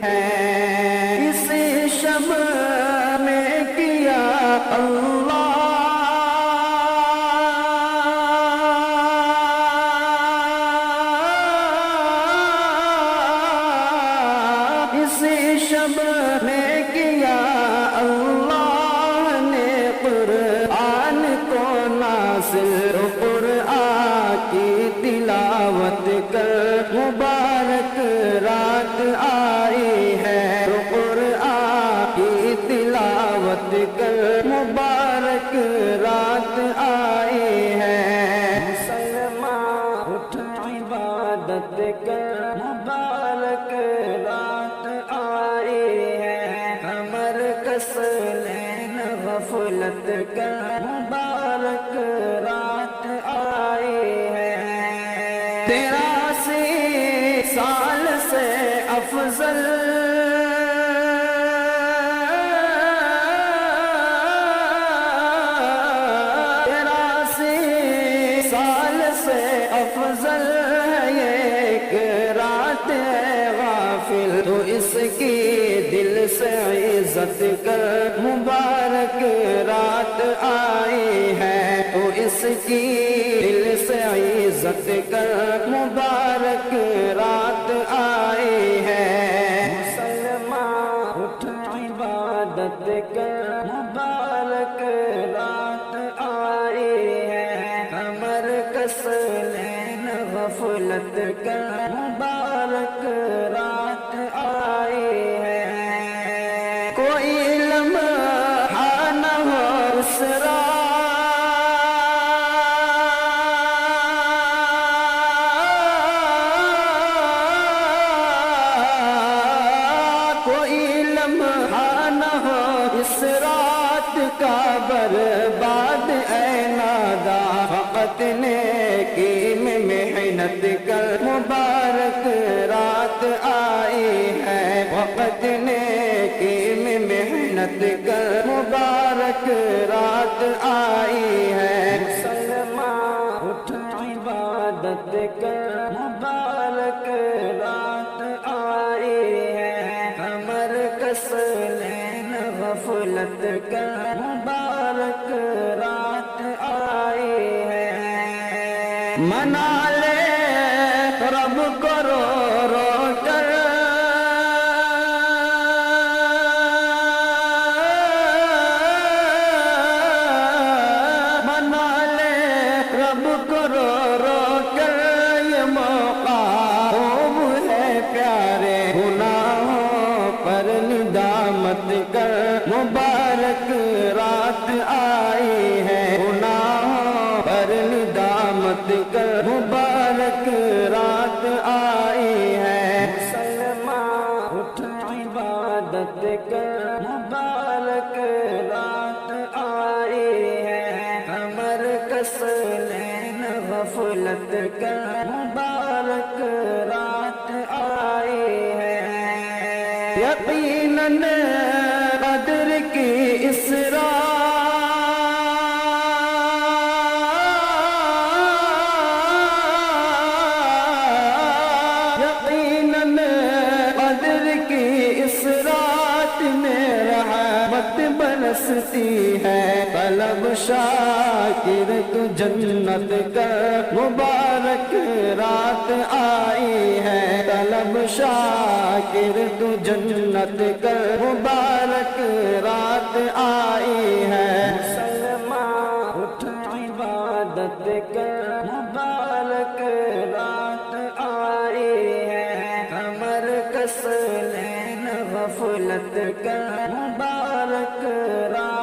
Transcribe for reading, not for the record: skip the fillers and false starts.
ہے اس شب میں کیا اللہ اس شب میں کیا اللہ نے قرآن کو نازل قرآن کی تلاوت کر مبارک رات آئی ہے قرآن کی تلاوت کر مبارک رات آئی ہے مسلمان اٹھ عبادت کر مبارک رات آئی ہے کمر کس لین غفلت کر مبارک رات آئی ہے 83 سال سے افضل 83 سال سے افضل ہے ایک رات غافل تو اس کی دل سے عزت کر مبارک رات آئی ہے تو اس کی دل سے عزت کر مبارک رات آئی ہے مسلمان اٹھ عبادت کر مبارک رات آئی ہے کمر کس لین غفلت کر مبارک رات آئی ہے کوئی لمحہ نہ ہو اس اس رات کا برباد اے نادا فقط نیکی میں محنت کر مبارک رات آئی ہے فقط نیکی میں محنت کر مبارک رات آئی ہے مسلمان اٹھ عبادت کر مبارک رات آئی ہے کمر کس لین غفلت کر مبارک رات آئی ہے منا لے رب کو رو رو کر منا لے رب کو رو رو کر یہ موقع خوب ہے پیارے گناہوں پر ندامت کر مبارک رات آئی ہے گناہوں پر ندامت کر مبارک رات آئی ہے مسلمان اٹھ عبادت کر مبارک رات آئی ہے کمر کس لین غفلت کر مبارک رات آئی ہے یقیناً قدر کی اس رات یقیناً قدر کی اس رات میں رحمت برستی ہے طلب شاکر تو جنت کا مبارک رات آئی ہے طلب شاکر تو جنت کا مبارک رات آئی ہے مسلمان اٹھ عبادت کر مبارک رات آئی ہے کمر کس لین غفلت کا مبارک رات